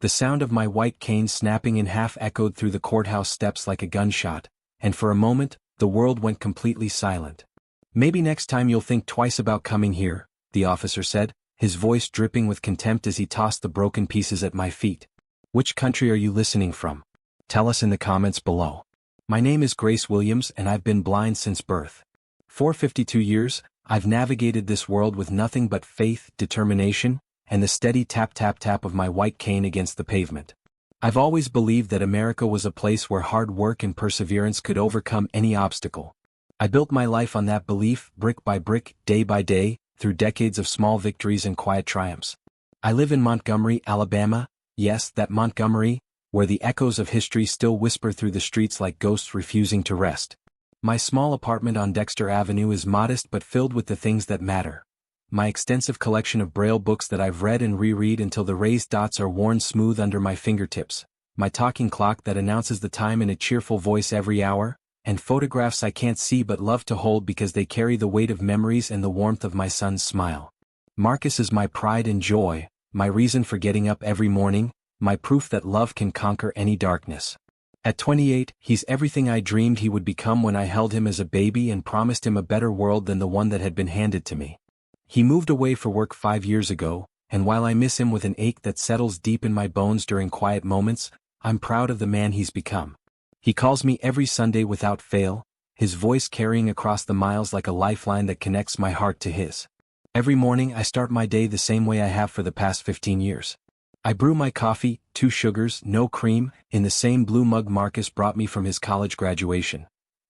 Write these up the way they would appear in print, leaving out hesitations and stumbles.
The sound of my white cane snapping in half echoed through the courthouse steps like a gunshot, and for a moment, the world went completely silent. "Maybe next time you'll think twice about coming here," the officer said, his voice dripping with contempt as he tossed the broken pieces at my feet. "Which country are you listening from? Tell us in the comments below." "My name is Grace Williams and I've been blind since birth. For 52 years, I've navigated this world with nothing but faith, determination, and the steady tap-tap-tap of my white cane against the pavement. I've always believed that America was a place where hard work and perseverance could overcome any obstacle. I built my life on that belief, brick by brick, day by day, through decades of small victories and quiet triumphs. I live in Montgomery, Alabama, yes, that Montgomery, where the echoes of history still whisper through the streets like ghosts refusing to rest. My small apartment on Dexter Avenue is modest but filled with the things that matter. My extensive collection of Braille books that I've read and reread until the raised dots are worn smooth under my fingertips, my talking clock that announces the time in a cheerful voice every hour, and photographs I can't see but love to hold because they carry the weight of memories and the warmth of my son's smile. Marcus is my pride and joy, my reason for getting up every morning, my proof that love can conquer any darkness. At 28, he's everything I dreamed he would become when I held him as a baby and promised him a better world than the one that had been handed to me. He moved away for work 5 years ago, and while I miss him with an ache that settles deep in my bones during quiet moments, I'm proud of the man he's become. He calls me every Sunday without fail, his voice carrying across the miles like a lifeline that connects my heart to his. Every morning I start my day the same way I have for the past 15 years. I brew my coffee, 2 sugars, no cream, in the same blue mug Marcus brought me from his college graduation,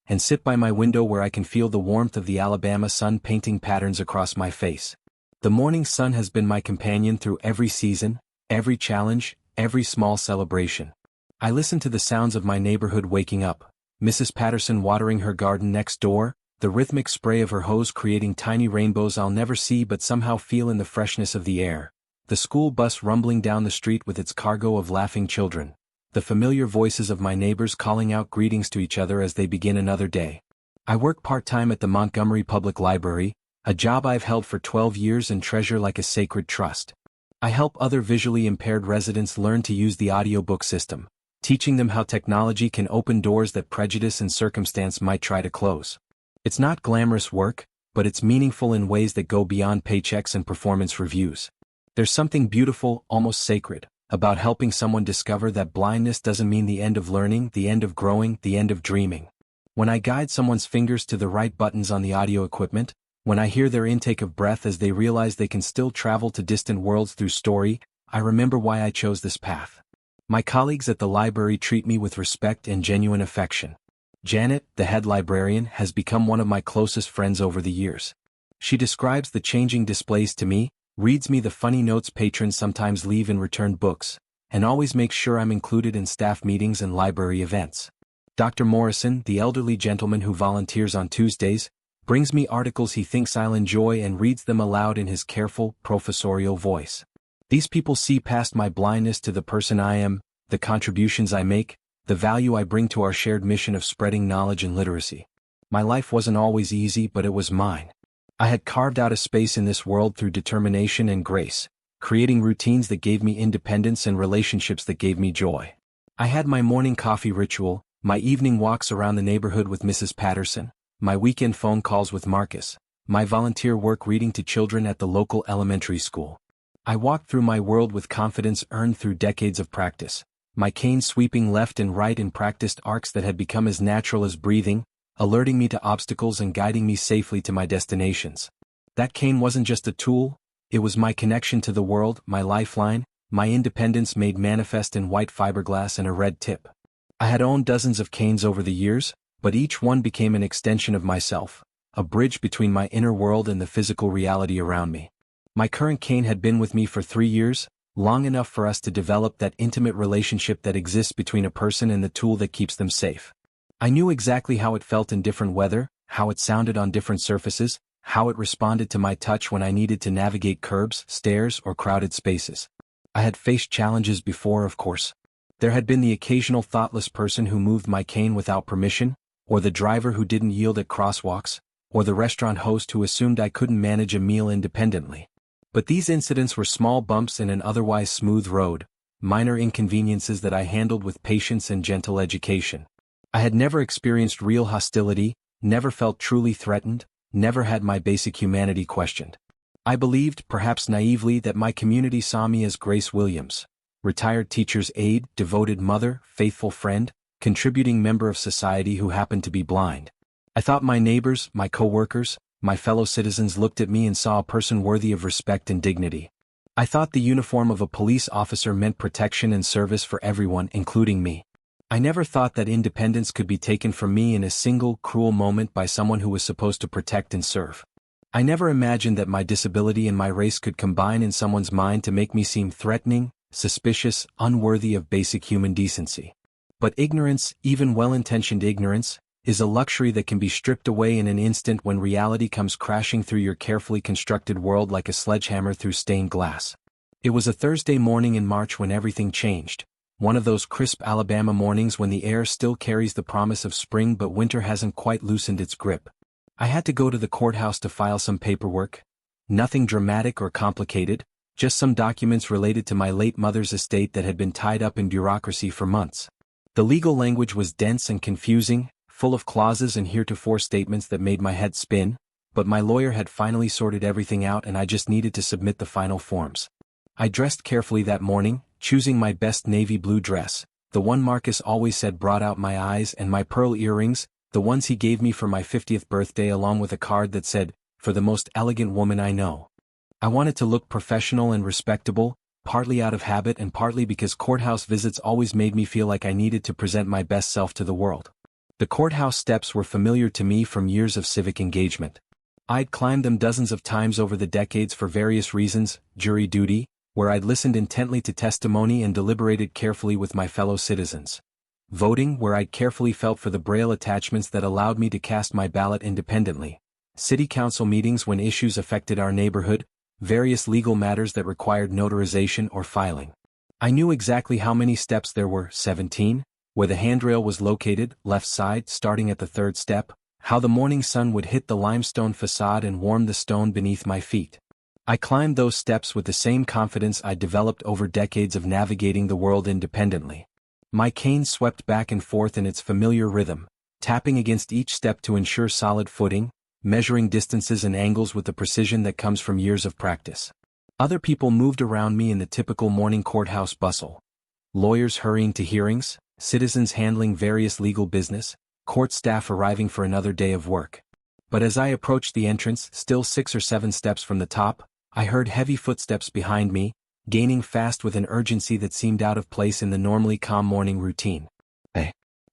and sit by my window where I can feel the warmth of the Alabama sun painting patterns across my face. The morning sun has been my companion through every season, every challenge, every small celebration. I listen to the sounds of my neighborhood waking up, Mrs. Patterson watering her garden next door, the rhythmic spray of her hose creating tiny rainbows I'll never see but somehow feel in the freshness of the air, the school bus rumbling down the street with its cargo of laughing children, the familiar voices of my neighbors calling out greetings to each other as they begin another day. I work part-time at the Montgomery Public Library, a job I've held for 12 years and treasure like a sacred trust. I help other visually impaired residents learn to use the audiobook system, teaching them how technology can open doors that prejudice and circumstance might try to close. It's not glamorous work, but it's meaningful in ways that go beyond paychecks and performance reviews. There's something beautiful, almost sacred, about helping someone discover that blindness doesn't mean the end of learning, the end of growing, the end of dreaming. When I guide someone's fingers to the right buttons on the audio equipment, when I hear their intake of breath as they realize they can still travel to distant worlds through story, I remember why I chose this path. My colleagues at the library treat me with respect and genuine affection. Janet, the head librarian, has become one of my closest friends over the years. She describes the changing displays to me, reads me the funny notes patrons sometimes leave in returned books, and always makes sure I'm included in staff meetings and library events. Dr. Morrison, the elderly gentleman who volunteers on Tuesdays, brings me articles he thinks I'll enjoy and reads them aloud in his careful, professorial voice. These people see past my blindness to the person I am, the contributions I make, the value I bring to our shared mission of spreading knowledge and literacy. My life wasn't always easy, but it was mine. I had carved out a space in this world through determination and grace, creating routines that gave me independence and relationships that gave me joy. I had my morning coffee ritual, my evening walks around the neighborhood with Mrs. Patterson, my weekend phone calls with Marcus, my volunteer work reading to children at the local elementary school. I walked through my world with confidence earned through decades of practice, my cane sweeping left and right in practiced arcs that had become as natural as breathing, alerting me to obstacles and guiding me safely to my destinations. That cane wasn't just a tool, it was my connection to the world, my lifeline, my independence made manifest in white fiberglass and a red tip. I had owned dozens of canes over the years, but each one became an extension of myself, a bridge between my inner world and the physical reality around me. My current cane had been with me for 3 years, long enough for us to develop that intimate relationship that exists between a person and the tool that keeps them safe. I knew exactly how it felt in different weather, how it sounded on different surfaces, how it responded to my touch when I needed to navigate curbs, stairs, or crowded spaces. I had faced challenges before, of course. There had been the occasional thoughtless person who moved my cane without permission, or the driver who didn't yield at crosswalks, or the restaurant host who assumed I couldn't manage a meal independently. But these incidents were small bumps in an otherwise smooth road, minor inconveniences that I handled with patience and gentle education. I had never experienced real hostility, never felt truly threatened, never had my basic humanity questioned. I believed, perhaps naively, that my community saw me as Grace Williams, retired teacher's aide, devoted mother, faithful friend, contributing member of society who happened to be blind. I thought my neighbors, my co-workers, my fellow citizens looked at me and saw a person worthy of respect and dignity. I thought the uniform of a police officer meant protection and service for everyone, including me. I never thought that independence could be taken from me in a single, cruel moment by someone who was supposed to protect and serve. I never imagined that my disability and my race could combine in someone's mind to make me seem threatening, suspicious, unworthy of basic human decency. But ignorance, even well-intentioned ignorance, is a luxury that can be stripped away in an instant when reality comes crashing through your carefully constructed world like a sledgehammer through stained glass. It was a Thursday morning in March when everything changed, one of those crisp Alabama mornings when the air still carries the promise of spring but winter hasn't quite loosened its grip. I had to go to the courthouse to file some paperwork. Nothing dramatic or complicated, just some documents related to my late mother's estate that had been tied up in bureaucracy for months. The legal language was dense and confusing, full of clauses and heretofore statements that made my head spin, but my lawyer had finally sorted everything out and I just needed to submit the final forms. I dressed carefully that morning, choosing my best navy blue dress, the one Marcus always said brought out my eyes, and my pearl earrings, the ones he gave me for my 50th birthday, along with a card that said, "For the most elegant woman I know." I wanted to look professional and respectable, partly out of habit and partly because courthouse visits always made me feel like I needed to present my best self to the world. The courthouse steps were familiar to me from years of civic engagement. I'd climbed them dozens of times over the decades for various reasons: jury duty, where I'd listened intently to testimony and deliberated carefully with my fellow citizens; voting, where I'd carefully felt for the braille attachments that allowed me to cast my ballot independently; city council meetings when issues affected our neighborhood; various legal matters that required notarization or filing. I knew exactly how many steps there were: 17, where the handrail was located, left side, starting at the third step, how the morning sun would hit the limestone facade and warm the stone beneath my feet. I climbed those steps with the same confidence I'd developed over decades of navigating the world independently. My cane swept back and forth in its familiar rhythm, tapping against each step to ensure solid footing, measuring distances and angles with the precision that comes from years of practice. Other people moved around me in the typical morning courthouse bustle. Lawyers hurrying to hearings, citizens handling various legal business, court staff arriving for another day of work. But as I approached the entrance, still 6 or 7 steps from the top, I heard heavy footsteps behind me, gaining fast with an urgency that seemed out of place in the normally calm morning routine.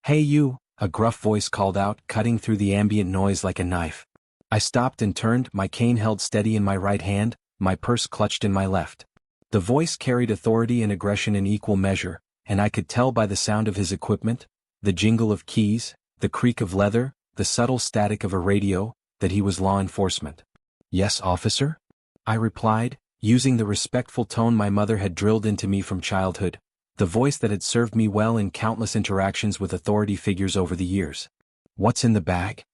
Hey you," a gruff voice called out, cutting through the ambient noise like a knife. I stopped and turned, my cane held steady in my right hand, my purse clutched in my left. The voice carried authority and aggression in equal measure, and I could tell by the sound of his equipment, the jingle of keys, the creak of leather, the subtle static of a radio, that he was law enforcement. "Yes, officer?" I replied, using the respectful tone my mother had drilled into me from childhood, the voice that had served me well in countless interactions with authority figures over the years. "What's in the bag?"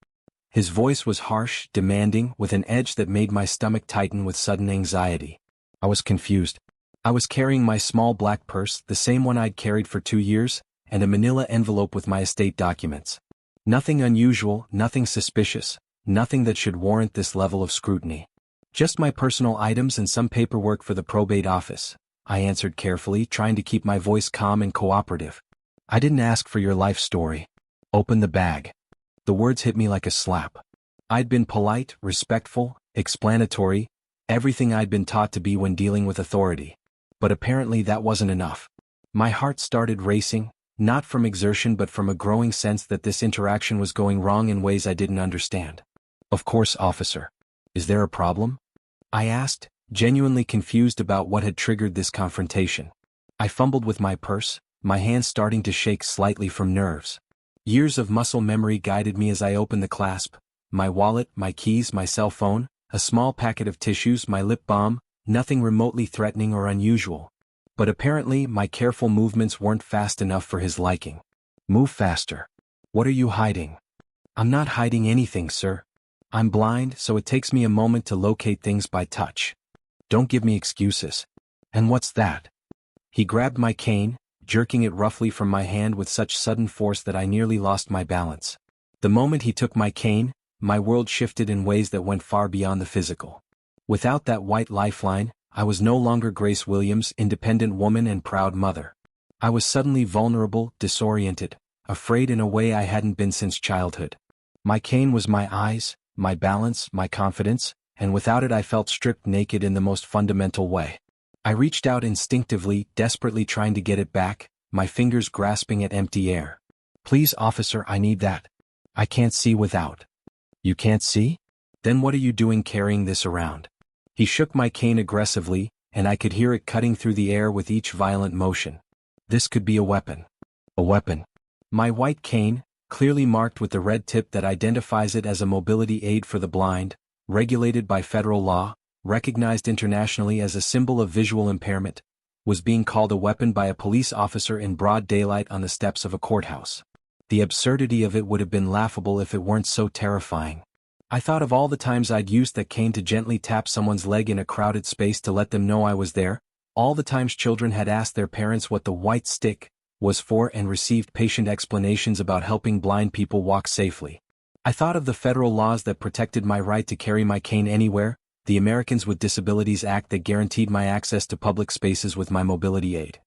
His voice was harsh, demanding, with an edge that made my stomach tighten with sudden anxiety. I was confused. I was carrying my small black purse, the same one I'd carried for 2 years, and a manila envelope with my estate documents. Nothing unusual, nothing suspicious, nothing that should warrant this level of scrutiny. "Just my personal items and some paperwork for the probate office," I answered carefully, trying to keep my voice calm and cooperative. "I didn't ask for your life story. Open the bag." The words hit me like a slap. I'd been polite, respectful, explanatory, everything I'd been taught to be when dealing with authority. But apparently that wasn't enough. My heart started racing, not from exertion but from a growing sense that this interaction was going wrong in ways I didn't understand. "Of course, officer. Is there a problem?" I asked, genuinely confused about what had triggered this confrontation. I fumbled with my purse, my hands starting to shake slightly from nerves. Years of muscle memory guided me as I opened the clasp: my wallet, my keys, my cell phone, a small packet of tissues, my lip balm, nothing remotely threatening or unusual. But apparently my careful movements weren't fast enough for his liking. "Move faster. What are you hiding?" "I'm not hiding anything, sir. I'm blind, so it takes me a moment to locate things by touch." "Don't give me excuses." "And what's that?" He grabbed my cane, jerking it roughly from my hand with such sudden force that I nearly lost my balance. The moment he took my cane, my world shifted in ways that went far beyond the physical. Without that white lifeline, I was no longer Grace Williams, independent woman and proud mother. I was suddenly vulnerable, disoriented, afraid in a way I hadn't been since childhood. My cane was my eyes, my balance, my confidence, and without it I felt stripped naked in the most fundamental way. I reached out instinctively, desperately trying to get it back, my fingers grasping at empty air. "Please, officer, I need that. I can't see without." "You can't see? Then what are you doing carrying this around?" He shook my cane aggressively, and I could hear it cutting through the air with each violent motion. This could be a weapon. A weapon. My white cane, clearly marked with the red tip that identifies it as a mobility aid for the blind, regulated by federal law, recognized internationally as a symbol of visual impairment, was being called a weapon by a police officer in broad daylight on the steps of a courthouse. The absurdity of it would have been laughable if it weren't so terrifying. I thought of all the times I'd used that cane to gently tap someone's leg in a crowded space to let them know I was there, all the times children had asked their parents what the white stick was for and received patient explanations about helping blind people walk safely. I thought of the federal laws that protected my right to carry my cane anywhere, the Americans with Disabilities Act that guaranteed my access to public spaces with my mobility aid.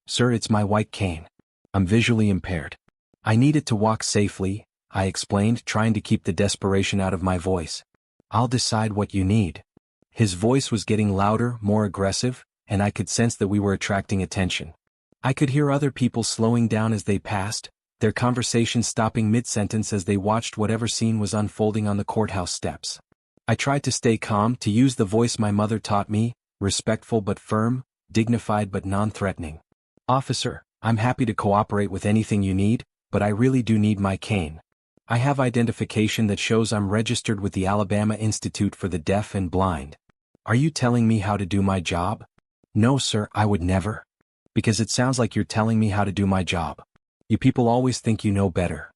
"Sir, it's my white cane. I'm visually impaired. I need it to walk safely," I explained, trying to keep the desperation out of my voice. "I'll decide what you need." His voice was getting louder, more aggressive, and I could sense that we were attracting attention. I could hear other people slowing down as they passed, their conversations stopping mid-sentence as they watched whatever scene was unfolding on the courthouse steps. I tried to stay calm, to use the voice my mother taught me, respectful but firm, dignified but non-threatening. "Officer, I'm happy to cooperate with anything you need, but I really do need my cane. I have identification that shows I'm registered with the Alabama Institute for the Deaf and Blind. Are you telling me how to do my job?" "No, sir, I would never." "Because it sounds like you're telling me how to do my job. You people always think you know better.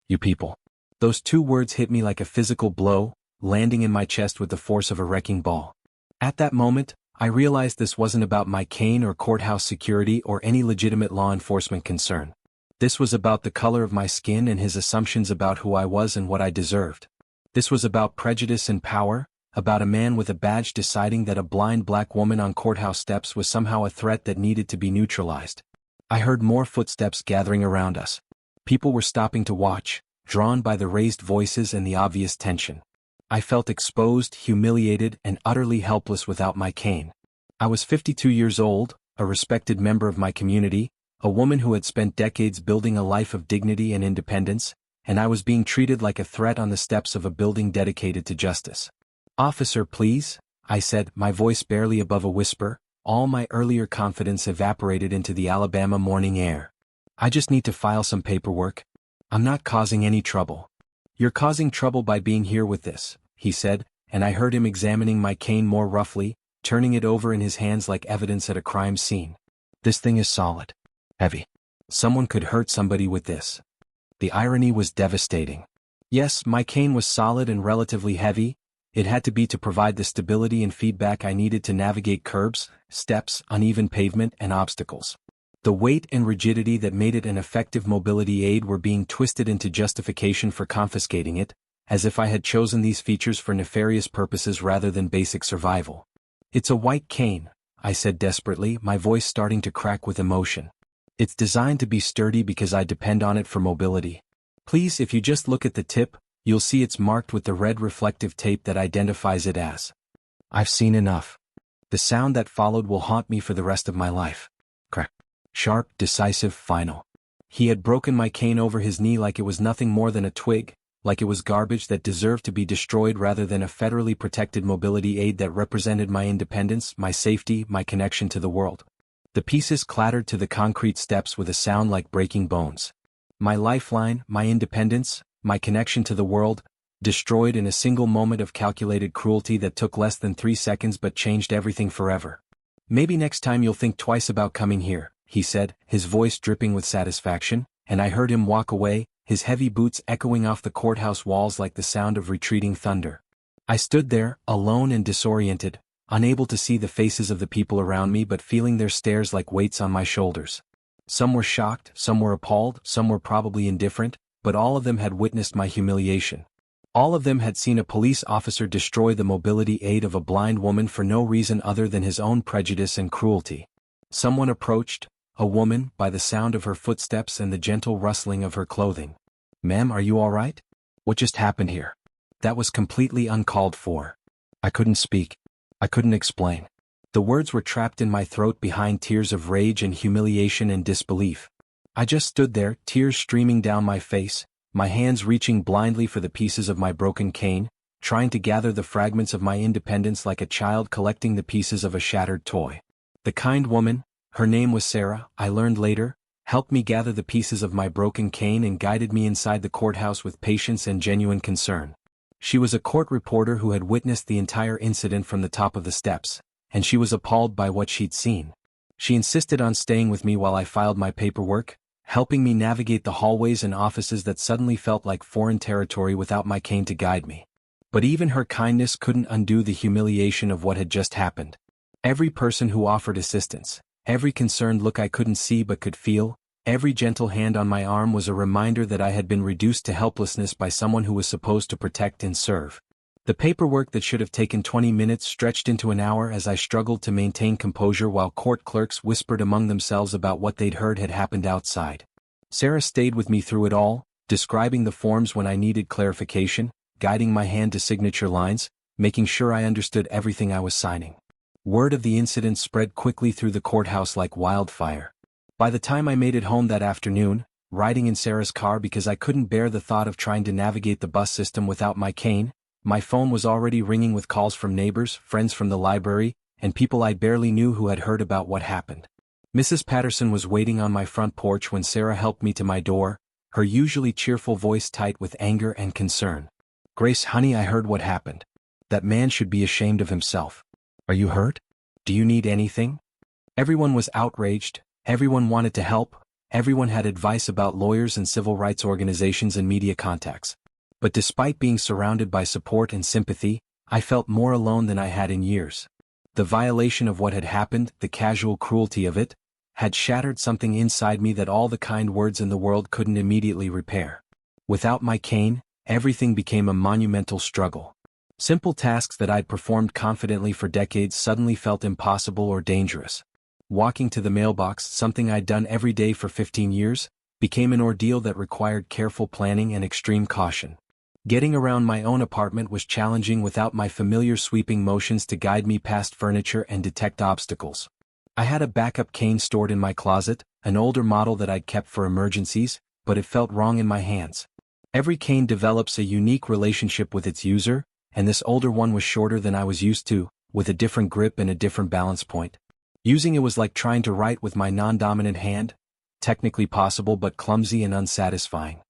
You people." Those two words hit me like a physical blow, landing in my chest with the force of a wrecking ball. At that moment, I realized this wasn't about my cane or courthouse security or any legitimate law enforcement concern. This was about the color of my skin and his assumptions about who I was and what I deserved. This was about prejudice and power, about a man with a badge deciding that a blind black woman on courthouse steps was somehow a threat that needed to be neutralized. I heard more footsteps gathering around us. People were stopping to watch, drawn by the raised voices and the obvious tension. I felt exposed, humiliated, and utterly helpless without my cane. I was 52 years old, a respected member of my community, a woman who had spent decades building a life of dignity and independence, and I was being treated like a threat on the steps of a building dedicated to justice. "Officer, please," I said, my voice barely above a whisper. All my earlier confidence evaporated into the Alabama morning air. "I just need to file some paperwork. I'm not causing any trouble." "You're causing trouble by being here with this," he said, and I heard him examining my cane more roughly, turning it over in his hands like evidence at a crime scene. "This thing is solid. Heavy. Someone could hurt somebody with this." The irony was devastating. Yes, my cane was solid and relatively heavy. It had to be to provide the stability and feedback I needed to navigate curbs, steps, uneven pavement, and obstacles. The weight and rigidity that made it an effective mobility aid were being twisted into justification for confiscating it, as if I had chosen these features for nefarious purposes rather than basic survival. "It's a white cane," I said desperately, my voice starting to crack with emotion. "It's designed to be sturdy because I depend on it for mobility. Please, if you just look at the tip, you'll see it's marked with the red reflective tape that identifies it as." I've seen enough. The sound that followed will haunt me for the rest of my life. Crack. Sharp, decisive, final. He had broken my cane over his knee like it was nothing more than a twig, like it was garbage that deserved to be destroyed rather than a federally protected mobility aid that represented my independence, my safety, my connection to the world. The pieces clattered to the concrete steps with a sound like breaking bones. My lifeline, my independence, my connection to the world, destroyed in a single moment of calculated cruelty that took less than 3 seconds but changed everything forever. "Maybe next time you'll think twice about coming here," he said, his voice dripping with satisfaction, and I heard him walk away, his heavy boots echoing off the courthouse walls like the sound of retreating thunder. I stood there, alone and disoriented, unable to see the faces of the people around me but feeling their stares like weights on my shoulders. Some were shocked, some were appalled, some were probably indifferent, but all of them had witnessed my humiliation. All of them had seen a police officer destroy the mobility aid of a blind woman for no reason other than his own prejudice and cruelty. Someone approached, a woman, by the sound of her footsteps and the gentle rustling of her clothing. "Ma'am, are you all right? What just happened here?" That was completely uncalled for. I couldn't speak. I couldn't explain. The words were trapped in my throat behind tears of rage and humiliation and disbelief. I just stood there, tears streaming down my face, my hands reaching blindly for the pieces of my broken cane, trying to gather the fragments of my independence like a child collecting the pieces of a shattered toy. The kind woman, her name was Sarah, I learned later, helped me gather the pieces of my broken cane and guided me inside the courthouse with patience and genuine concern. She was a court reporter who had witnessed the entire incident from the top of the steps, and she was appalled by what she'd seen. She insisted on staying with me while I filed my paperwork, helping me navigate the hallways and offices that suddenly felt like foreign territory without my cane to guide me. But even her kindness couldn't undo the humiliation of what had just happened. Every person who offered assistance, every concerned look I couldn't see but could feel, every gentle hand on my arm was a reminder that I had been reduced to helplessness by someone who was supposed to protect and serve. The paperwork that should have taken 20 minutes stretched into an hour as I struggled to maintain composure while court clerks whispered among themselves about what they'd heard had happened outside. Sarah stayed with me through it all, describing the forms when I needed clarification, guiding my hand to signature lines, making sure I understood everything I was signing. Word of the incident spread quickly through the courthouse like wildfire. By the time I made it home that afternoon, riding in Sarah's car because I couldn't bear the thought of trying to navigate the bus system without my cane, my phone was already ringing with calls from neighbors, friends from the library, and people I barely knew who had heard about what happened. Mrs. Patterson was waiting on my front porch when Sarah helped me to my door, her usually cheerful voice tight with anger and concern. "Grace, honey, I heard what happened. That man should be ashamed of himself. Are you hurt? Do you need anything?" Everyone was outraged, everyone wanted to help, everyone had advice about lawyers and civil rights organizations and media contacts. But despite being surrounded by support and sympathy, I felt more alone than I had in years. The violation of what had happened, the casual cruelty of it, had shattered something inside me that all the kind words in the world couldn't immediately repair. Without my cane, everything became a monumental struggle. Simple tasks that I'd performed confidently for decades suddenly felt impossible or dangerous. Walking to the mailbox, something I'd done every day for 15 years, became an ordeal that required careful planning and extreme caution. Getting around my own apartment was challenging without my familiar sweeping motions to guide me past furniture and detect obstacles. I had a backup cane stored in my closet, an older model that I'd kept for emergencies, but it felt wrong in my hands. Every cane develops a unique relationship with its user, and this older one was shorter than I was used to, with a different grip and a different balance point. Using it was like trying to write with my non-dominant hand, technically possible but clumsy and unsatisfying.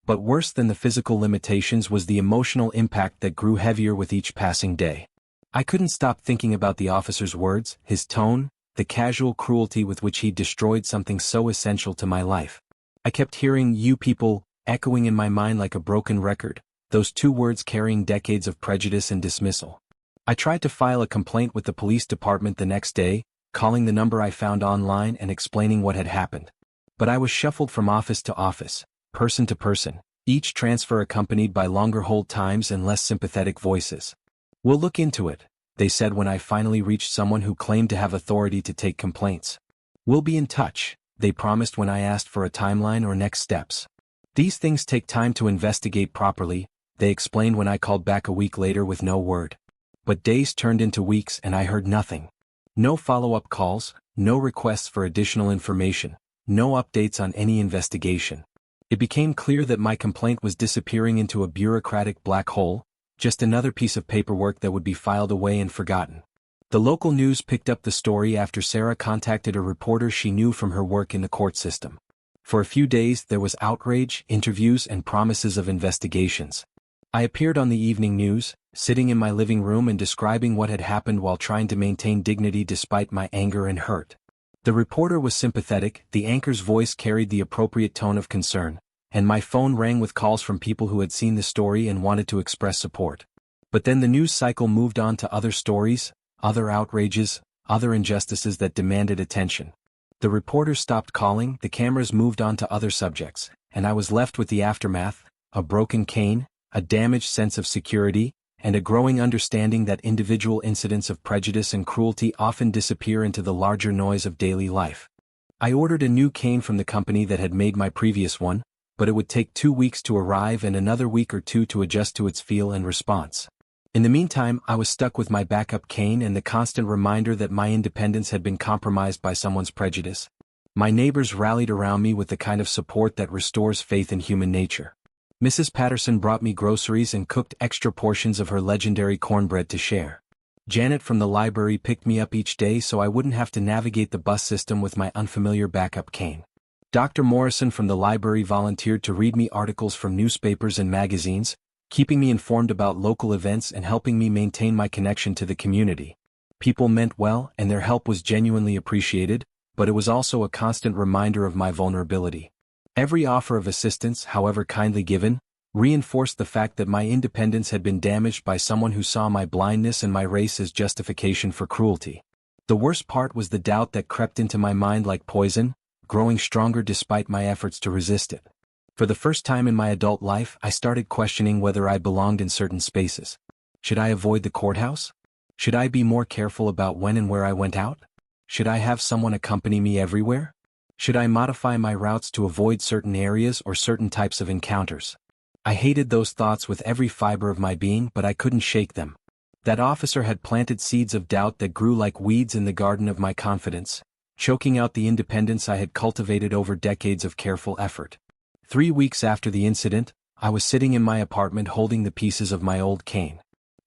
But worse than the physical limitations was the emotional impact that grew heavier with each passing day. I couldn't stop thinking about the officer's words, his tone, the casual cruelty with which he destroyed something so essential to my life. I kept hearing "you people" echoing in my mind like a broken record, those two words carrying decades of prejudice and dismissal. I tried to file a complaint with the police department the next day, calling the number I found online and explaining what had happened. But I was shuffled from office to office, person to person, each transfer accompanied by longer hold times and less sympathetic voices. "We'll look into it," they said when I finally reached someone who claimed to have authority to take complaints. "We'll be in touch," they promised when I asked for a timeline or next steps. "These things take time to investigate properly," they explained when I called back a week later with no word. But days turned into weeks and I heard nothing. No follow-up calls, no requests for additional information, no updates on any investigation. It became clear that my complaint was disappearing into a bureaucratic black hole, just another piece of paperwork that would be filed away and forgotten. The local news picked up the story after Sarah contacted a reporter she knew from her work in the court system. For a few days there was outrage, interviews, and promises of investigations. I appeared on the evening news, sitting in my living room and describing what had happened while trying to maintain dignity despite my anger and hurt. The reporter was sympathetic, the anchor's voice carried the appropriate tone of concern, and my phone rang with calls from people who had seen the story and wanted to express support. But then the news cycle moved on to other stories, other outrages, other injustices that demanded attention. The reporters stopped calling, the cameras moved on to other subjects, and I was left with the aftermath, a broken cane, a damaged sense of security, and a growing understanding that individual incidents of prejudice and cruelty often disappear into the larger noise of daily life. I ordered a new cane from the company that had made my previous one, but it would take 2 weeks to arrive and another week or two to adjust to its feel and response. In the meantime, I was stuck with my backup cane and the constant reminder that my independence had been compromised by someone's prejudice. My neighbors rallied around me with the kind of support that restores faith in human nature. Mrs. Patterson brought me groceries and cooked extra portions of her legendary cornbread to share. Janet from the library picked me up each day so I wouldn't have to navigate the bus system with my unfamiliar backup cane. Dr. Morrison from the library volunteered to read me articles from newspapers and magazines, keeping me informed about local events and helping me maintain my connection to the community. People meant well and their help was genuinely appreciated, but it was also a constant reminder of my vulnerability. Every offer of assistance, however kindly given, reinforced the fact that my independence had been damaged by someone who saw my blindness and my race as justification for cruelty. The worst part was the doubt that crept into my mind like poison, growing stronger despite my efforts to resist it. For the first time in my adult life, I started questioning whether I belonged in certain spaces. Should I avoid the courthouse? Should I be more careful about when and where I went out? Should I have someone accompany me everywhere? Should I modify my routes to avoid certain areas or certain types of encounters? I hated those thoughts with every fiber of my being, but I couldn't shake them. That officer had planted seeds of doubt that grew like weeds in the garden of my confidence, choking out the independence I had cultivated over decades of careful effort. 3 weeks after the incident, I was sitting in my apartment holding the pieces of my old cane.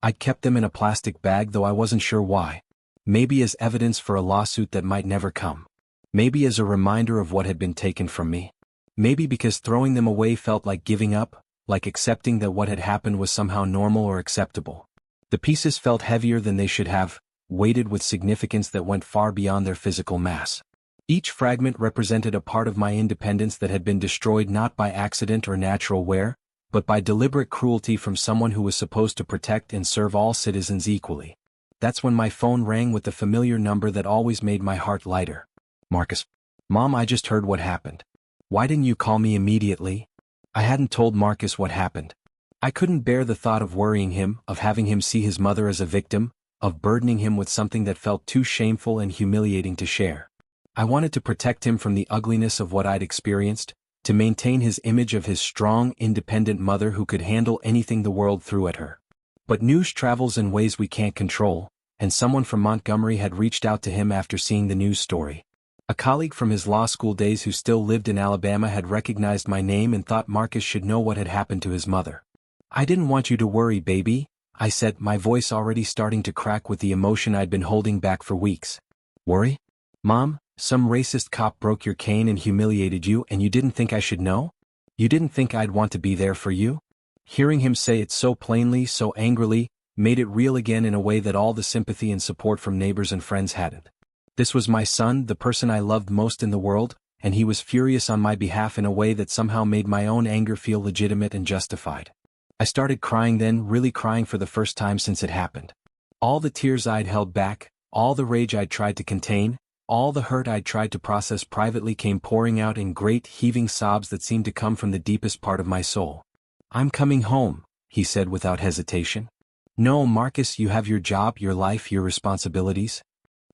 I'd kept them in a plastic bag, though I wasn't sure why. Maybe as evidence for a lawsuit that might never come. Maybe as a reminder of what had been taken from me. Maybe because throwing them away felt like giving up, like accepting that what had happened was somehow normal or acceptable. The pieces felt heavier than they should have, weighted with significance that went far beyond their physical mass. Each fragment represented a part of my independence that had been destroyed not by accident or natural wear, but by deliberate cruelty from someone who was supposed to protect and serve all citizens equally. That's when my phone rang with the familiar number that always made my heart lighter. Marcus. Mom, I just heard what happened. Why didn't you call me immediately? I hadn't told Marcus what happened. I couldn't bear the thought of worrying him, of having him see his mother as a victim, of burdening him with something that felt too shameful and humiliating to share. I wanted to protect him from the ugliness of what I'd experienced, to maintain his image of his strong, independent mother who could handle anything the world threw at her. But news travels in ways we can't control, and someone from Montgomery had reached out to him after seeing the news story. A colleague from his law school days who still lived in Alabama had recognized my name and thought Marcus should know what had happened to his mother. I didn't want you to worry, baby, I said, my voice already starting to crack with the emotion I'd been holding back for weeks. Worry? Mom, some racist cop broke your cane and humiliated you and you didn't think I should know? You didn't think I'd want to be there for you? Hearing him say it so plainly, so angrily, made it real again in a way that all the sympathy and support from neighbors and friends hadn't. This was my son, the person I loved most in the world, and he was furious on my behalf in a way that somehow made my own anger feel legitimate and justified. I started crying then, really crying for the first time since it happened. All the tears I'd held back, all the rage I'd tried to contain, all the hurt I'd tried to process privately came pouring out in great, heaving sobs that seemed to come from the deepest part of my soul. I'm coming home, he said without hesitation. No, Marcus, you have your job, your life, your responsibilities.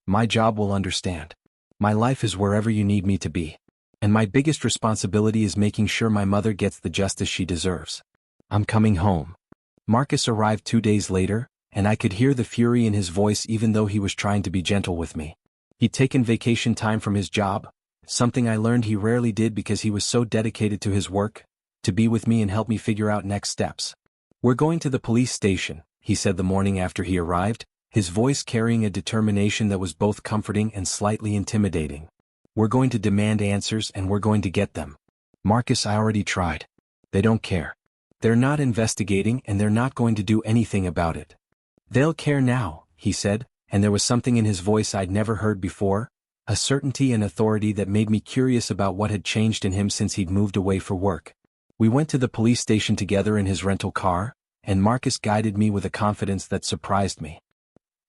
My job will understand. My life is wherever you need me to be. And my biggest responsibility is making sure my mother gets the justice she deserves. I'm coming home. Marcus arrived 2 days later, and I could hear the fury in his voice even though he was trying to be gentle with me. He'd taken vacation time from his job, something I learned he rarely did because he was so dedicated to his work, to be with me and help me figure out next steps. We're going to the police station, he said the morning after he arrived, his voice carrying a determination that was both comforting and slightly intimidating. We're going to demand answers and we're going to get them. Marcus, I already tried. They don't care. They're not investigating and they're not going to do anything about it. They'll care now, he said, and there was something in his voice I'd never heard before, a certainty and authority that made me curious about what had changed in him since he'd moved away for work. We went to the police station together in his rental car, and Marcus guided me with a confidence that surprised me.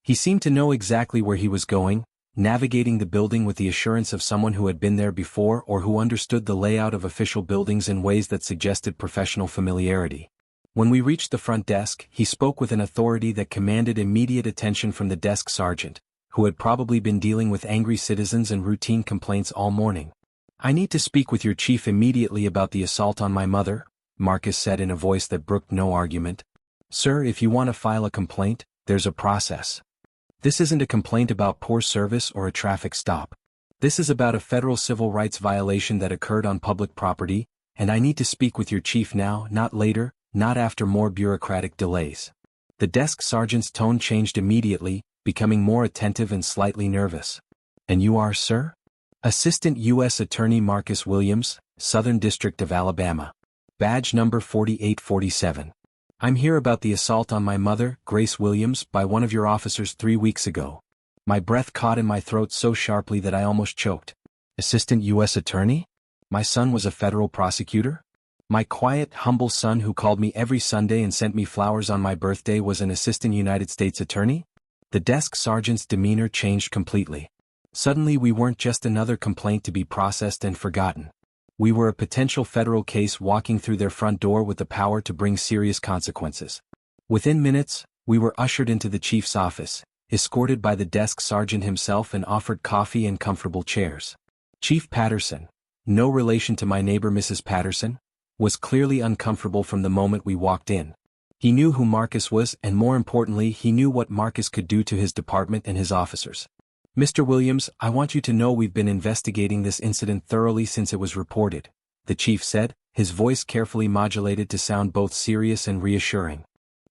He seemed to know exactly where he was going, navigating the building with the assurance of someone who had been there before or who understood the layout of official buildings in ways that suggested professional familiarity. When we reached the front desk, he spoke with an authority that commanded immediate attention from the desk sergeant, who had probably been dealing with angry citizens and routine complaints all morning. "I need to speak with your chief immediately about the assault on my mother," Marcus said in a voice that brooked no argument. "Sir, if you want to file a complaint, there's a process. This isn't a complaint about poor service or a traffic stop. This is about a federal civil rights violation that occurred on public property, and I need to speak with your chief now, not later, not after more bureaucratic delays." The desk sergeant's tone changed immediately, becoming more attentive and slightly nervous. "And you are, sir?" "Assistant U.S. Attorney Marcus Williams, Southern District of Alabama. Badge number 4847. I'm here about the assault on my mother, Grace Williams, by one of your officers 3 weeks ago." My breath caught in my throat so sharply that I almost choked. Assistant U.S. Attorney? My son was a federal prosecutor? My quiet, humble son who called me every Sunday and sent me flowers on my birthday was an assistant United States attorney? The desk sergeant's demeanor changed completely. Suddenly we weren't just another complaint to be processed and forgotten. We were a potential federal case walking through their front door with the power to bring serious consequences. Within minutes, we were ushered into the chief's office, escorted by the desk sergeant himself and offered coffee and comfortable chairs. Chief Patterson, no relation to my neighbor Mrs. Patterson, was clearly uncomfortable from the moment we walked in. He knew who Marcus was, and more importantly, he knew what Marcus could do to his department and his officers. "Mr. Williams, I want you to know we've been investigating this incident thoroughly since it was reported," the chief said, his voice carefully modulated to sound both serious and reassuring.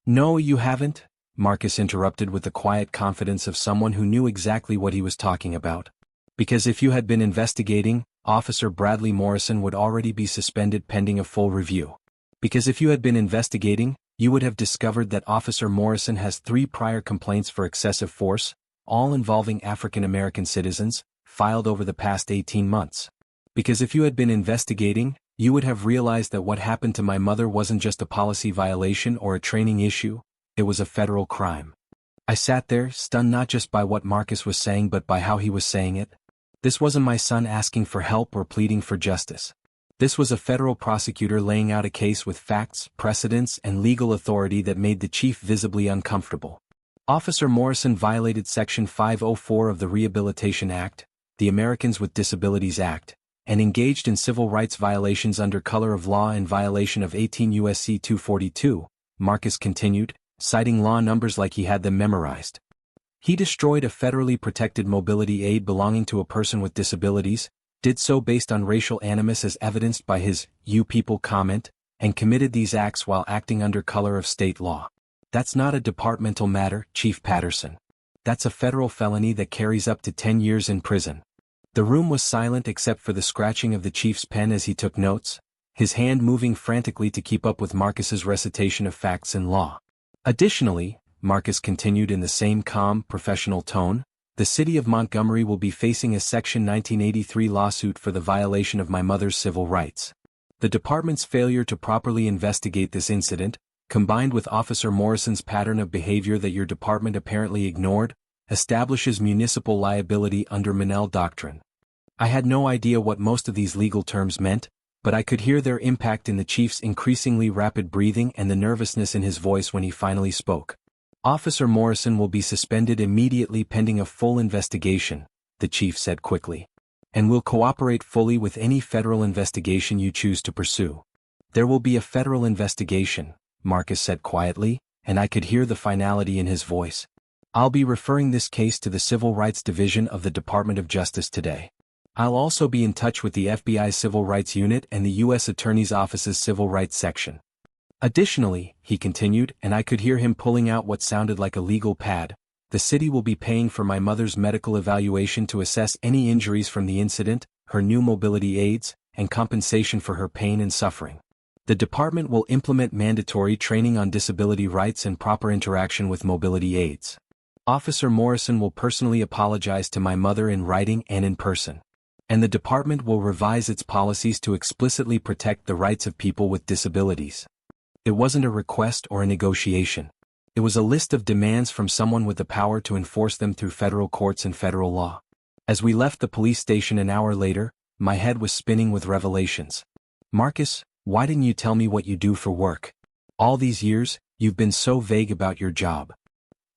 "No, you haven't," Marcus interrupted with the quiet confidence of someone who knew exactly what he was talking about. "Because if you had been investigating, Officer Bradley Morrison would already be suspended pending a full review. Because if you had been investigating, you would have discovered that Officer Morrison has 3 prior complaints for excessive force, all involving African American citizens, filed over the past 18 months. Because if you had been investigating, you would have realized that what happened to my mother wasn't just a policy violation or a training issue, it was a federal crime." I sat there, stunned not just by what Marcus was saying but by how he was saying it. This wasn't my son asking for help or pleading for justice. This was a federal prosecutor laying out a case with facts, precedents, and legal authority that made the chief visibly uncomfortable. Officer Morrison violated Section 504 of the Rehabilitation Act, the Americans with Disabilities Act, and engaged in civil rights violations under color of law in violation of 18 U.S.C. 242, Marcus continued, citing law numbers like he had them memorized. He destroyed a federally protected mobility aid belonging to a person with disabilities, did so based on racial animus as evidenced by his "you people" comment, and committed these acts while acting under color of state law. That's not a departmental matter, Chief Patterson. That's a federal felony that carries up to 10 years in prison. The room was silent except for the scratching of the chief's pen as he took notes, his hand moving frantically to keep up with Marcus's recitation of facts and law. "Additionally," Marcus continued in the same calm, professional tone, "the city of Montgomery will be facing a Section 1983 lawsuit for the violation of my mother's civil rights. The department's failure to properly investigate this incident, combined with Officer Morrison's pattern of behavior that your department apparently ignored, establishes municipal liability under Monell Doctrine." I had no idea what most of these legal terms meant, but I could hear their impact in the chief's increasingly rapid breathing and the nervousness in his voice when he finally spoke. "Officer Morrison will be suspended immediately pending a full investigation," the chief said quickly, "and will cooperate fully with any federal investigation you choose to pursue." "There will be a federal investigation," Marcus said quietly, and I could hear the finality in his voice. "I'll be referring this case to the Civil Rights Division of the Department of Justice today. I'll also be in touch with the FBI's Civil Rights Unit and the U.S. Attorney's Office's Civil Rights Section. Additionally," he continued, and I could hear him pulling out what sounded like a legal pad, "the city will be paying for my mother's medical evaluation to assess any injuries from the incident, her new mobility aids, and compensation for her pain and suffering. The department will implement mandatory training on disability rights and proper interaction with mobility aids. Officer Morrison will personally apologize to my mother in writing and in person. And the department will revise its policies to explicitly protect the rights of people with disabilities." It wasn't a request or a negotiation. It was a list of demands from someone with the power to enforce them through federal courts and federal law. As we left the police station an hour later, my head was spinning with revelations. Marcus, why didn't you tell me what you do for work? All these years, you've been so vague about your job.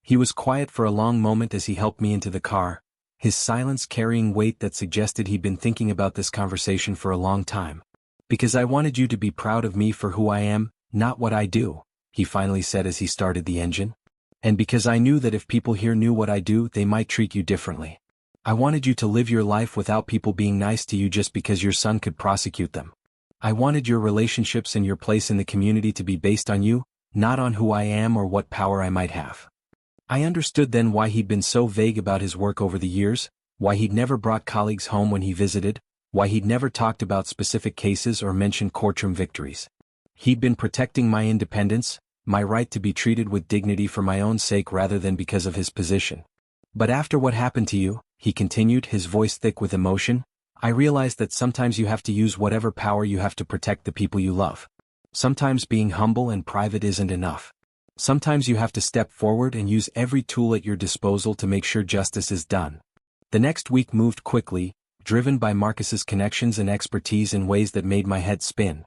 He was quiet for a long moment as he helped me into the car, his silence carrying weight that suggested he'd been thinking about this conversation for a long time. Because I wanted you to be proud of me for who I am, not what I do, he finally said as he started the engine. And because I knew that if people here knew what I do, they might treat you differently. I wanted you to live your life without people being nice to you just because your son could prosecute them. I wanted your relationships and your place in the community to be based on you, not on who I am or what power I might have. I understood then why he'd been so vague about his work over the years, why he'd never brought colleagues home when he visited, why he'd never talked about specific cases or mentioned courtroom victories. He'd been protecting my independence, my right to be treated with dignity for my own sake rather than because of his position. But after what happened to you, he continued, his voice thick with emotion, I realized that sometimes you have to use whatever power you have to protect the people you love. Sometimes being humble and private isn't enough. Sometimes you have to step forward and use every tool at your disposal to make sure justice is done. The next week moved quickly, driven by Marcus's connections and expertise in ways that made my head spin.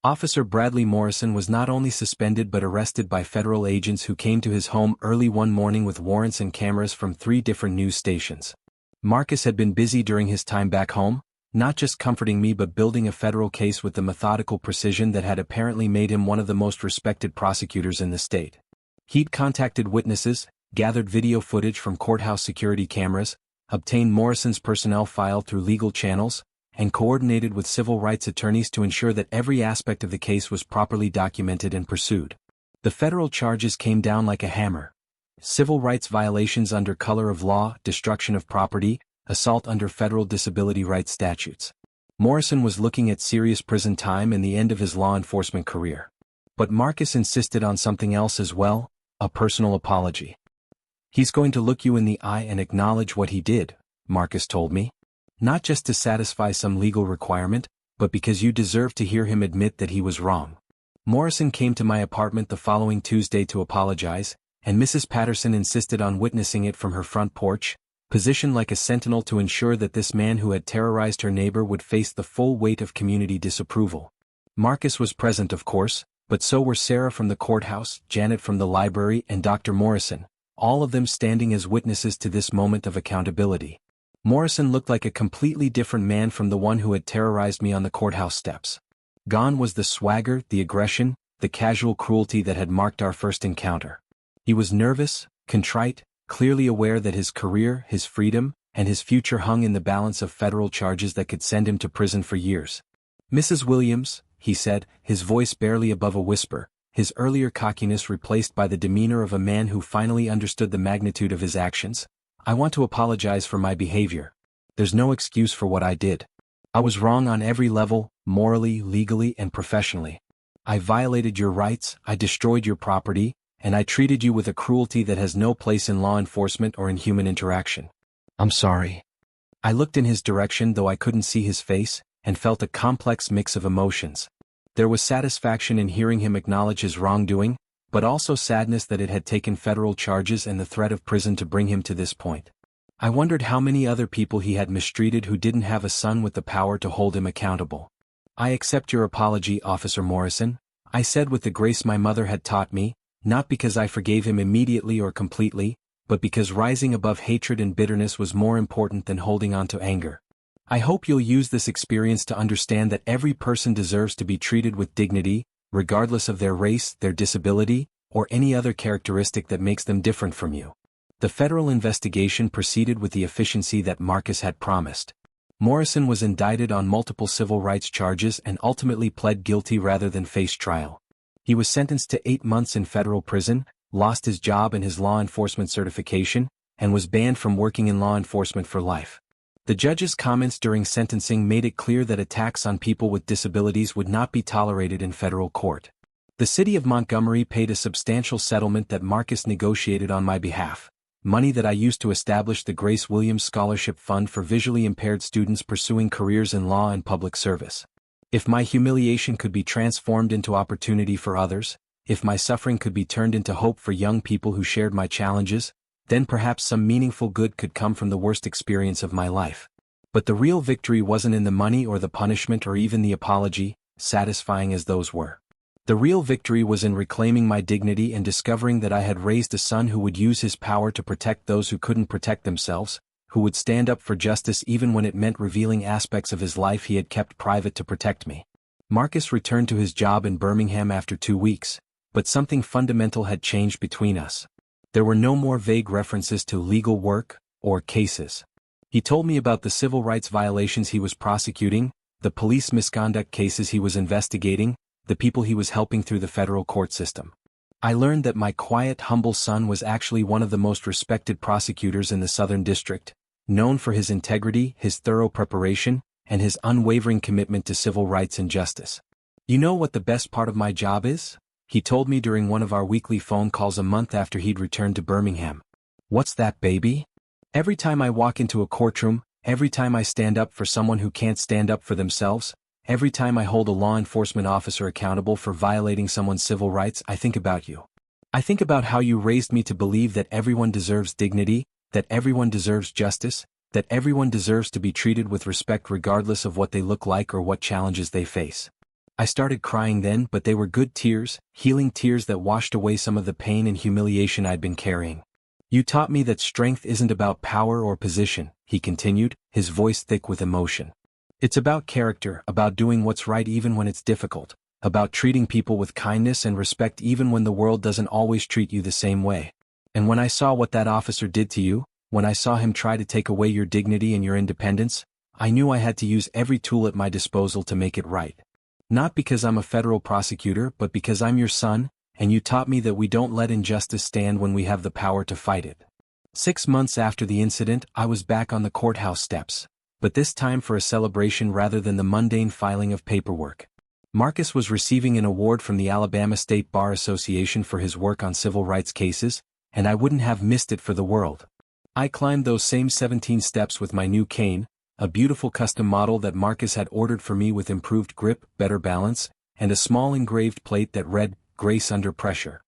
Officer Bradley Morrison was not only suspended but arrested by federal agents who came to his home early one morning with warrants and cameras from 3 different news stations. Marcus had been busy during his time back home, not just comforting me but building a federal case with the methodical precision that had apparently made him one of the most respected prosecutors in the state. He'd contacted witnesses, gathered video footage from courthouse security cameras, obtained Morrison's personnel file through legal channels, and coordinated with civil rights attorneys to ensure that every aspect of the case was properly documented and pursued. The federal charges came down like a hammer. Civil rights violations under color of law, destruction of property, assault under federal disability rights statutes. Morrison was looking at serious prison time and the end of his law enforcement career. But Marcus insisted on something else as well, a personal apology. He's going to look you in the eye and acknowledge what he did, Marcus told me. Not just to satisfy some legal requirement, but because you deserve to hear him admit that he was wrong. Morrison came to my apartment the following Tuesday to apologize, and Mrs. Patterson insisted on witnessing it from her front porch, positioned like a sentinel to ensure that this man who had terrorized her neighbor would face the full weight of community disapproval. Marcus was present, of course, but so were Sarah from the courthouse, Janet from the library, and Dr. Morrison, all of them standing as witnesses to this moment of accountability. Morrison looked like a completely different man from the one who had terrorized me on the courthouse steps. Gone was the swagger, the aggression, the casual cruelty that had marked our first encounter. He was nervous, contrite, clearly aware that his career, his freedom, and his future hung in the balance of federal charges that could send him to prison for years. Mrs. Williams, he said, his voice barely above a whisper, his earlier cockiness replaced by the demeanor of a man who finally understood the magnitude of his actions, I want to apologize for my behavior. There's no excuse for what I did. I was wrong on every level, morally, legally, and professionally. I violated your rights, I destroyed your property, and I treated you with a cruelty that has no place in law enforcement or in human interaction. I'm sorry. I looked in his direction though I couldn't see his face, and felt a complex mix of emotions. There was satisfaction in hearing him acknowledge his wrongdoing, but also sadness that it had taken federal charges and the threat of prison to bring him to this point. I wondered how many other people he had mistreated who didn't have a son with the power to hold him accountable. I accept your apology, Officer Morrison, I said with the grace my mother had taught me, not because I forgave him immediately or completely, but because rising above hatred and bitterness was more important than holding on to anger. I hope you'll use this experience to understand that every person deserves to be treated with dignity, regardless of their race, their disability, or any other characteristic that makes them different from you. The federal investigation proceeded with the efficiency that Marcus had promised. Morrison was indicted on multiple civil rights charges and ultimately pled guilty rather than face trial. He was sentenced to 8 months in federal prison, lost his job and his law enforcement certification, and was banned from working in law enforcement for life. The judge's comments during sentencing made it clear that attacks on people with disabilities would not be tolerated in federal court. The city of Montgomery paid a substantial settlement that Marcus negotiated on my behalf, money that I used to establish the Grace Williams Scholarship Fund for visually impaired students pursuing careers in law and public service. If my humiliation could be transformed into opportunity for others, if my suffering could be turned into hope for young people who shared my challenges, then perhaps some meaningful good could come from the worst experience of my life. But the real victory wasn't in the money or the punishment or even the apology, satisfying as those were. The real victory was in reclaiming my dignity and discovering that I had raised a son who would use his power to protect those who couldn't protect themselves, who would stand up for justice even when it meant revealing aspects of his life he had kept private to protect me. Marcus returned to his job in Birmingham after 2 weeks, but something fundamental had changed between us. There were no more vague references to legal work or cases. He told me about the civil rights violations he was prosecuting, the police misconduct cases he was investigating, the people he was helping through the federal court system. I learned that my quiet, humble son was actually one of the most respected prosecutors in the Southern District, known for his integrity, his thorough preparation, and his unwavering commitment to civil rights and justice. "You know what the best part of my job is?" he told me during one of our weekly phone calls a month after he'd returned to Birmingham. "What's that, baby? Every time I walk into a courtroom, every time I stand up for someone who can't stand up for themselves, every time I hold a law enforcement officer accountable for violating someone's civil rights, I think about you. I think about how you raised me to believe that everyone deserves dignity, that everyone deserves justice, that everyone deserves to be treated with respect regardless of what they look like or what challenges they face." I started crying then, but they were good tears, healing tears that washed away some of the pain and humiliation I'd been carrying. "You taught me that strength isn't about power or position," he continued, his voice thick with emotion. "It's about character, about doing what's right even when it's difficult, about treating people with kindness and respect even when the world doesn't always treat you the same way. And when I saw what that officer did to you, when I saw him try to take away your dignity and your independence, I knew I had to use every tool at my disposal to make it right. Not because I'm a federal prosecutor, but because I'm your son, and you taught me that we don't let injustice stand when we have the power to fight it." 6 months after the incident, I was back on the courthouse steps, but this time for a celebration rather than the mundane filing of paperwork. Marcus was receiving an award from the Alabama State Bar Association for his work on civil rights cases, and I wouldn't have missed it for the world. I climbed those same 17 steps with my new cane, a beautiful custom model that Marcus had ordered for me with improved grip, better balance, and a small engraved plate that read, "Grace under pressure."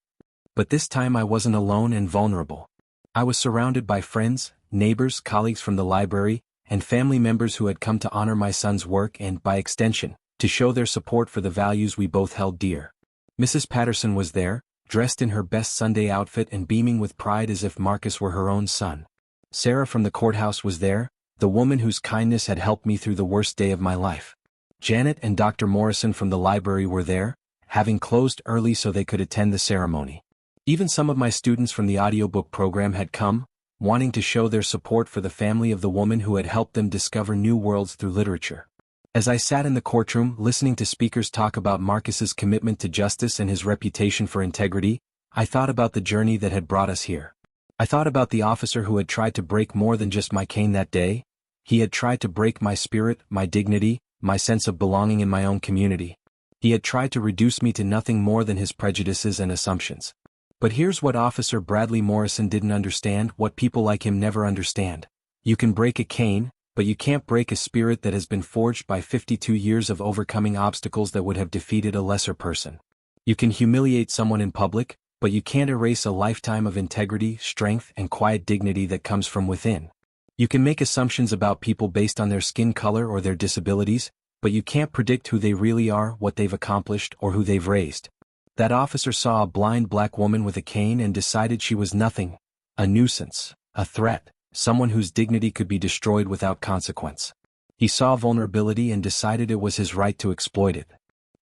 But this time I wasn't alone and vulnerable. I was surrounded by friends, neighbors, colleagues from the library, and family members who had come to honor my son's work and, by extension, to show their support for the values we both held dear. Mrs. Patterson was there, dressed in her best Sunday outfit and beaming with pride as if Marcus were her own son. Sarah from the courthouse was there, the woman whose kindness had helped me through the worst day of my life. Janet and Dr. Morrison from the library were there, having closed early so they could attend the ceremony. Even some of my students from the audiobook program had come, wanting to show their support for the family of the woman who had helped them discover new worlds through literature. As I sat in the courtroom listening to speakers talk about Marcus's commitment to justice and his reputation for integrity, I thought about the journey that had brought us here. I thought about the officer who had tried to break more than just my cane that day. He had tried to break my spirit, my dignity, my sense of belonging in my own community. He had tried to reduce me to nothing more than his prejudices and assumptions. But here's what Officer Bradley Morrison didn't understand, what people like him never understand. You can break a cane, but you can't break a spirit that has been forged by 52 years of overcoming obstacles that would have defeated a lesser person. You can humiliate someone in public, but you can't erase a lifetime of integrity, strength, and quiet dignity that comes from within. You can make assumptions about people based on their skin color or their disabilities, but you can't predict who they really are, what they've accomplished, or who they've raised. That officer saw a blind black woman with a cane and decided she was nothing, a nuisance, a threat, someone whose dignity could be destroyed without consequence. He saw vulnerability and decided it was his right to exploit it.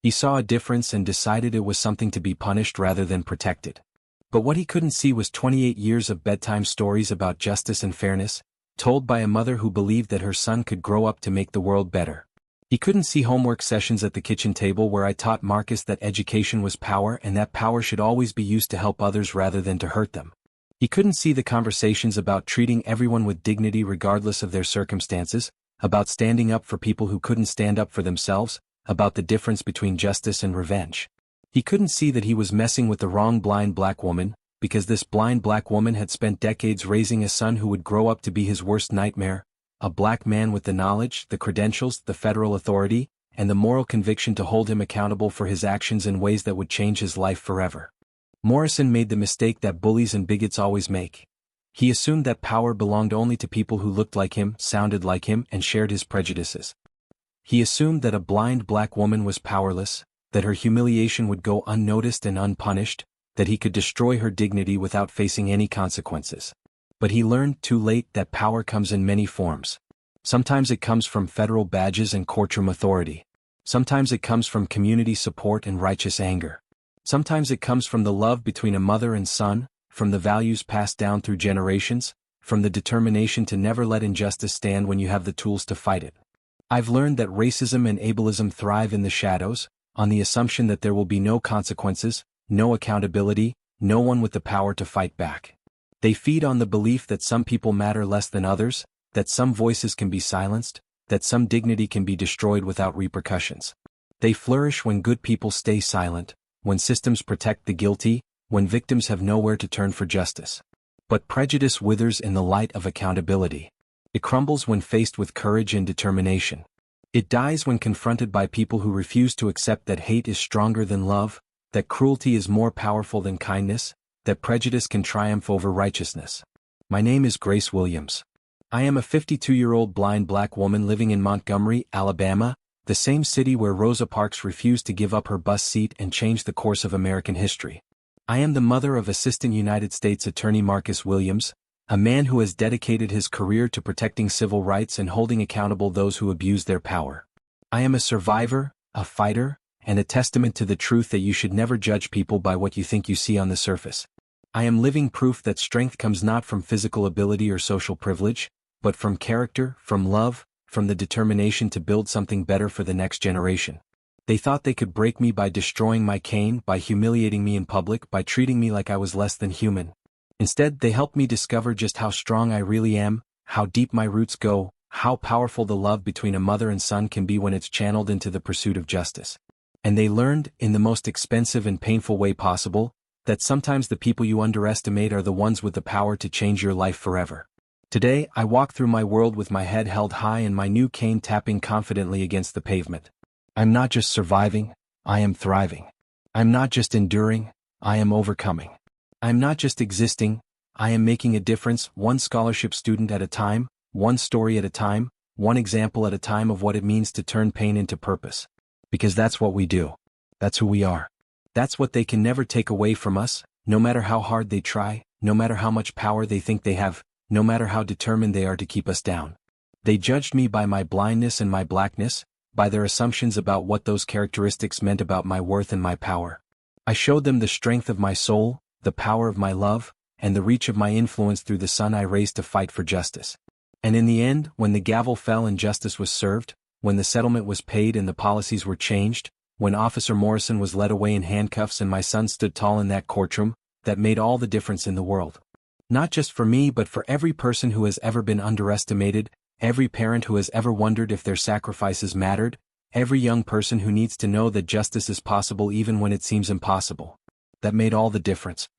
He saw a difference and decided it was something to be punished rather than protected. But what he couldn't see was 28 years of bedtime stories about justice and fairness, told by a mother who believed that her son could grow up to make the world better. He couldn't see homework sessions at the kitchen table where I taught Marcus that education was power and that power should always be used to help others rather than to hurt them. He couldn't see the conversations about treating everyone with dignity regardless of their circumstances, about standing up for people who couldn't stand up for themselves, about the difference between justice and revenge. He couldn't see that he was messing with the wrong blind black woman, because this blind black woman had spent decades raising a son who would grow up to be his worst nightmare, a black man with the knowledge, the credentials, the federal authority, and the moral conviction to hold him accountable for his actions in ways that would change his life forever. Morrison made the mistake that bullies and bigots always make. He assumed that power belonged only to people who looked like him, sounded like him, and shared his prejudices. He assumed that a blind black woman was powerless, that her humiliation would go unnoticed and unpunished, that he could destroy her dignity without facing any consequences. But he learned too late that power comes in many forms. Sometimes it comes from federal badges and courtroom authority. Sometimes it comes from community support and righteous anger. Sometimes it comes from the love between a mother and son, from the values passed down through generations, from the determination to never let injustice stand when you have the tools to fight it. I've learned that racism and ableism thrive in the shadows, on the assumption that there will be no consequences, no accountability, no one with the power to fight back. They feed on the belief that some people matter less than others, that some voices can be silenced, that some dignity can be destroyed without repercussions. They flourish when good people stay silent, when systems protect the guilty, when victims have nowhere to turn for justice. But prejudice withers in the light of accountability. It crumbles when faced with courage and determination. It dies when confronted by people who refuse to accept that hate is stronger than love, that cruelty is more powerful than kindness, that prejudice can triumph over righteousness. My name is Grace Williams. I am a 52-year-old blind black woman living in Montgomery, Alabama, the same city where Rosa Parks refused to give up her bus seat and change the course of American history. I am the mother of Assistant United States Attorney Marcus Williams, a man who has dedicated his career to protecting civil rights and holding accountable those who abuse their power. I am a survivor, a fighter, and a testament to the truth that you should never judge people by what you think you see on the surface. I am living proof that strength comes not from physical ability or social privilege, but from character, from love, from the determination to build something better for the next generation. They thought they could break me by destroying my cane, by humiliating me in public, by treating me like I was less than human. Instead, they helped me discover just how strong I really am, how deep my roots go, how powerful the love between a mother and son can be when it's channeled into the pursuit of justice. And they learned, in the most expensive and painful way possible, that sometimes the people you underestimate are the ones with the power to change your life forever. Today, I walk through my world with my head held high and my new cane tapping confidently against the pavement. I'm not just surviving, I am thriving. I'm not just enduring, I am overcoming. I'm not just existing, I am making a difference, one scholarship student at a time, one story at a time, one example at a time of what it means to turn pain into purpose. Because that's what we do. That's who we are. That's what they can never take away from us, no matter how hard they try, no matter how much power they think they have, no matter how determined they are to keep us down. They judged me by my blindness and my blackness, by their assumptions about what those characteristics meant about my worth and my power. I showed them the strength of my soul, the power of my love, and the reach of my influence through the son I raised to fight for justice. And in the end, when the gavel fell and justice was served, when the settlement was paid and the policies were changed, when Officer Morrison was led away in handcuffs and my son stood tall in that courtroom, that made all the difference in the world. Not just for me but for every person who has ever been underestimated, every parent who has ever wondered if their sacrifices mattered, every young person who needs to know that justice is possible even when it seems impossible. That made all the difference.